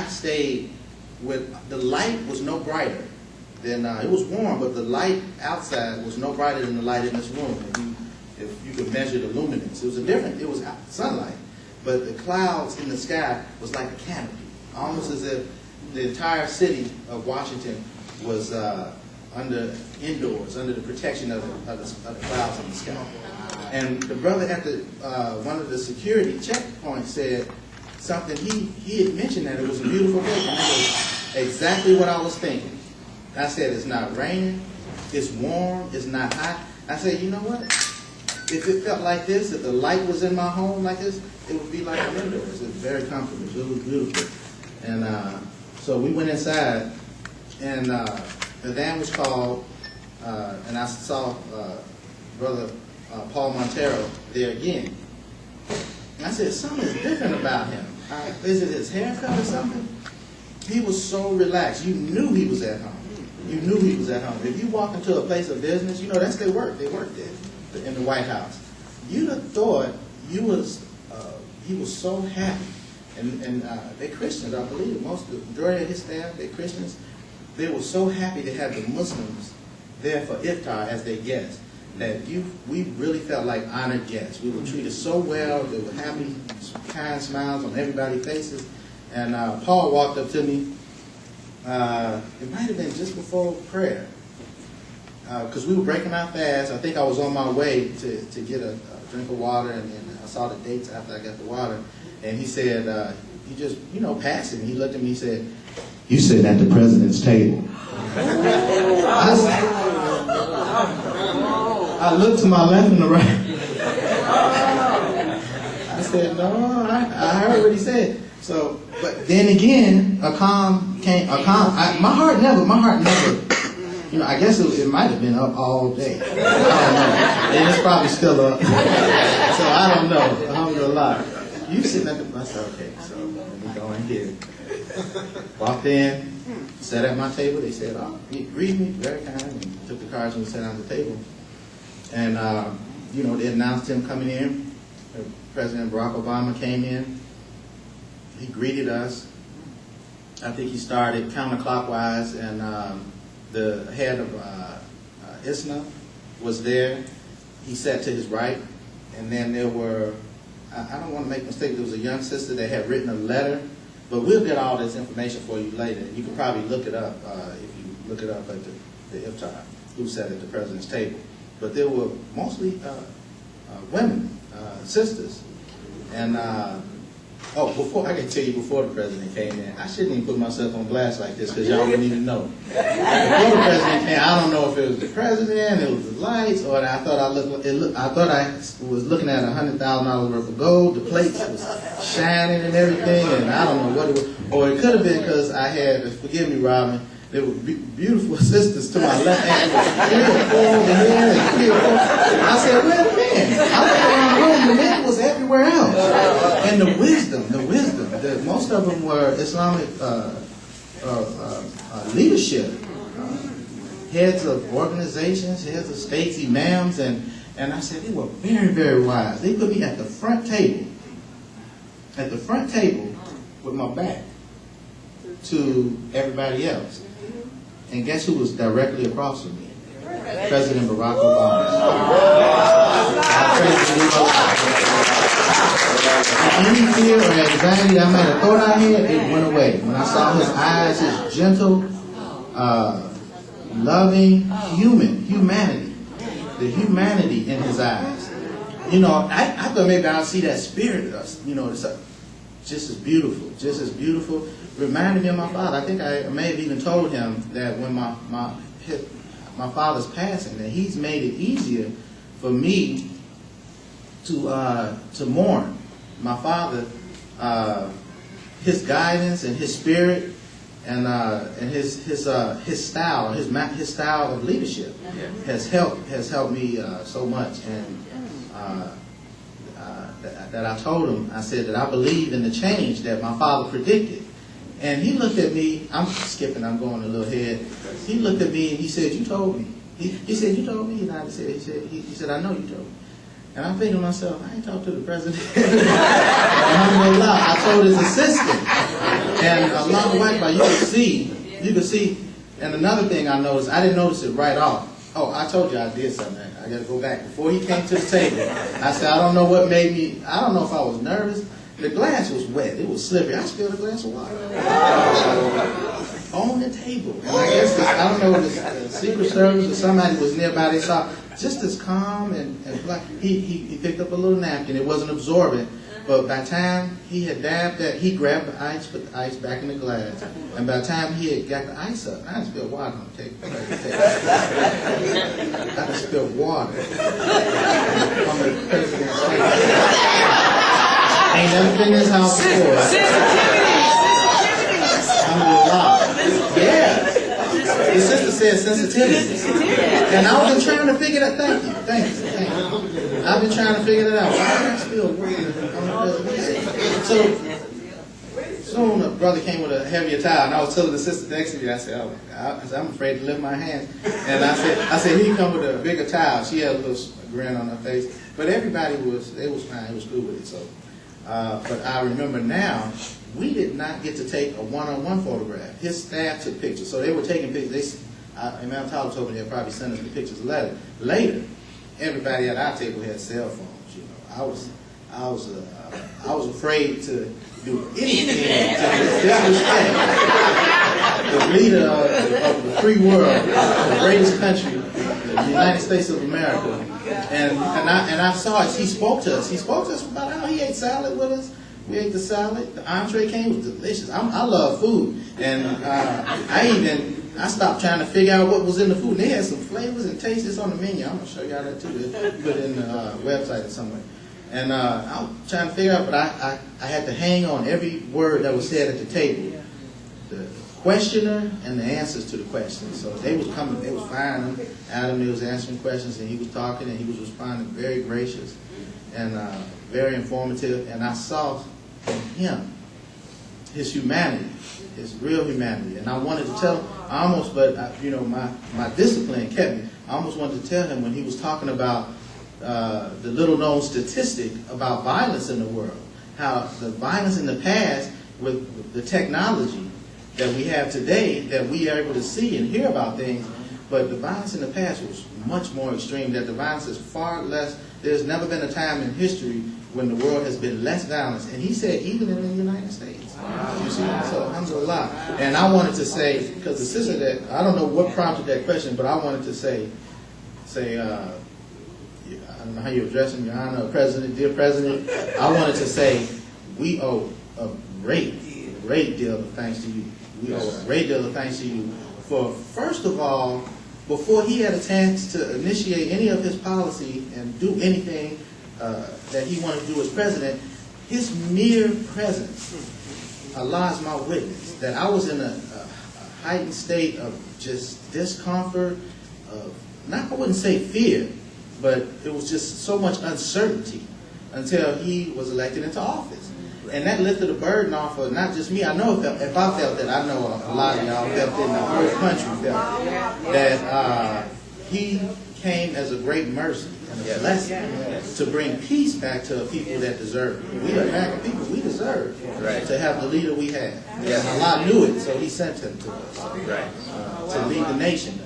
stayed with, the light was no brighter than, it was warm, but the light outside was no brighter than the light in this room. If you could measure the luminance, it was sunlight, but the clouds in the sky was like a canopy, almost as if the entire city of Washington was indoors, under the protection of the clouds in the sky. And the brother at one of the security checkpoints said something, he had mentioned that it was a beautiful day, and that was exactly what I was thinking. I said, it's not raining, it's warm, it's not hot. I said, you know what? If it felt like this, if the light was in my home like this, it would be like indoors. It was very comfortable. It was beautiful. And so we went inside, and the van was called, and I saw Brother Paul Montero there again. And I said, something is different about him. Is it his haircut or something? He was so relaxed. You knew he was at home. You knew he was at home. If you walk into a place of business, you know that's their work. They work there in the White House. You'd have thought he was so happy. And they're Christians, I believe. The majority of his staff, they're Christians. They were so happy to have the Muslims there for iftar as their guests that we really felt like honored guests. We were treated so well. There were happy, kind smiles on everybody's faces. And Paul walked up to me. It might have been just before prayer, because we were breaking our fast. I think I was on my way to get a drink of water, and I saw the dates after I got the water. And he said, he just, passed it. And he looked at me and said, "You sitting at the president's table." I looked to my left and the right. I said, no, I heard what he said. So, but then again, my heart never, I guess it might have been up all day. I don't know. And it's probably still up. So I don't know. Alhamdulillah. You sitting at the bus, okay, so let me go in here. Walked in, sat at my table. They said, "Oh, greet me," very kind, and took the cards and sat down at the table. And, they announced him coming in. President Barack Obama came in. He greeted us. I think he started counterclockwise, and the head of ISNA was there. He sat to his right, and then there were, I don't want to make a mistake, there was a young sister that had written a letter, but we'll get all this information for you later. You can probably look it up if you look it up at the iftar, who sat at the president's table. But there were mostly women, sisters. And, before the president came in, I shouldn't even put myself on blast like this because y'all wouldn't even know. Before the president came, I don't know if it was the president, it was the lights, or I thought I was looking at $100,000 worth of gold. The plates was shining and everything, and I don't know what it was. Or it could have been because I had, forgive me, Robin, there were beautiful sisters to my left hand. I said, wait a minute. I looked around the room, the men was everywhere else. And the wisdom, most of them were Islamic leadership, heads of organizations, heads of states, imams, and I said they were very, very wise. They put me at the front table with my back to everybody else. And guess who was directly across from me? President Barack Obama. Any fear or anxiety I might have thought I had, it went away. When I saw his eyes, his gentle, loving humanity, the humanity in his eyes. I thought maybe I'll see that spirit, it's just as beautiful. Reminded me of my father. I think I may have even told him that when my father's passing, that he's made it easier for me to mourn my father. His guidance and his spirit and his style of leadership has helped me so much. And that I told him, I said that I believe in the change that my father predicted. And he looked at me, I'm going a little ahead. He looked at me and he said, "You told me." He said, "You told me?" And I said, he said, "I know you told me." And I'm thinking to myself, I ain't talked to the president. I told his assistant. And along the Wi-Fi, you can see, and another thing I noticed, I didn't notice it right off. Oh, I told you I did something. I got to go back. Before he came to the table, I said, I don't know what made me, I don't know if I was nervous. The glass was wet. It was slippery. I spilled a glass of water on the table. And I guess, I don't know if the Secret Service or somebody was nearby. They saw just as calm and black. He picked up a little napkin. It wasn't absorbent. But by the time he had dabbed that, he grabbed the ice, put the ice back in the glass. And by the time he had got the ice up, I just spilled water on the table. I just spilled water on the president's table. Ain't never been in this house before. Yeah. The sister said sensitivity. And I was trying to figure that. Thank you. I've been trying to figure that out. Why did I spill water? So soon a brother came with a heavier towel, and I was telling the sister next to me, I said, oh my God, I said, I'm afraid to lift my hands. And I said, he come with a bigger towel. She had a little grin on her face. But everybody was fine. It was cool with it. So. But I remember now, we did not get to take a one-on-one photograph. His staff took pictures. So they were taking pictures. Imam Tyler told me they'd probably send us the pictures later. Everybody at our table had cell phones. You know, I was afraid to do anything to disrespect the leader of the free world, the greatest country, the United States of America. And I saw it. He spoke to us. He spoke to us about how he ate salad with us. We ate the salad. The entree came, was delicious. I love food, and I stopped trying to figure out what was in the food. And they had some flavors and tastes on the menu. I'm gonna show y'all that too. Put it in the website or somewhere. And I was trying to figure out, but I had to hang on every word that was said at the table. The questioner and the answers to the questions. So they was coming, they was firing them. Adam was answering questions, and he was talking, and he was responding, very gracious and very informative. And I saw in him his humanity, his real humanity. And I wanted to tell him, my discipline kept me. I almost wanted to tell him when he was talking about the little known statistic about violence in the world, how the violence in the past with the technology that we have today, that we are able to see and hear about things, but the violence in the past was much more extreme, that the violence is far less. There's never been a time in history when the world has been less violent. And he said, even in the United States. Wow. You see? So, alhamdulillah. And I wanted to say, because the sister that, I don't know what prompted that question, but I wanted to say, I don't know how you address him, Your Honor, President, dear President. I wanted to say, we owe a great deal of thanks to you. We owe a great deal of thanks to you for, first of all, before he had a chance to initiate any of his policy and do anything that he wanted to do as president, his mere presence, Allah is my witness, that I was in a heightened state of just discomfort, I wouldn't say fear, but it was just so much uncertainty until he was elected into office. And that lifted a burden off of not just me. I know if I felt that, I know a lot of y'all felt it, and the whole country felt that he came as a great mercy and a blessing to bring peace back to a people that deserve it. We American people, we deserve to have the leader we have. And Allah knew it, so he sent him to us to lead the nation.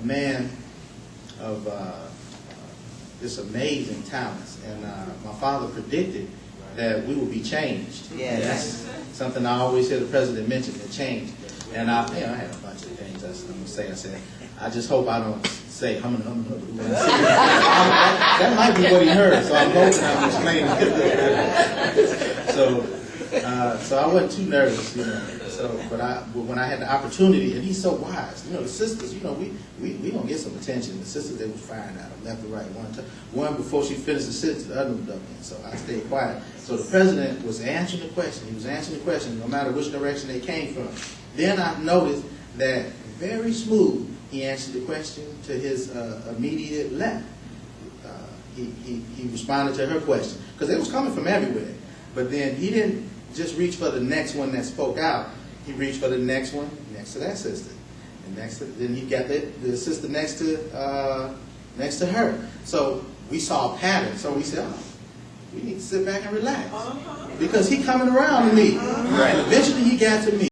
A man of this amazing talents. And my father predicted that we would be changed. And that's something I always hear the president mention, the change. And I had a bunch of things I'm going to say. I said, I just hope I don't say hum. That might be what he heard, so I'm hoping I'm explaining it. So I wasn't too nervous, but when I had the opportunity, and he's so wise, the sisters, we gonna get some attention. The sisters, they was firing at him left and right. One before she finished the sentence, the other one ducked in. So I stayed quiet. So the president was answering the question. He was answering the question, no matter which direction they came from. Then I noticed that very smooth, he answered the question to his immediate left. He responded to her question because it was coming from everywhere. But then he didn't just reach for the next one that spoke out. He reached for the next one next to that sister, and then he got the sister next to her. So we saw a pattern. So we said, we need to sit back and relax. Because he coming around to me. And eventually he got to me.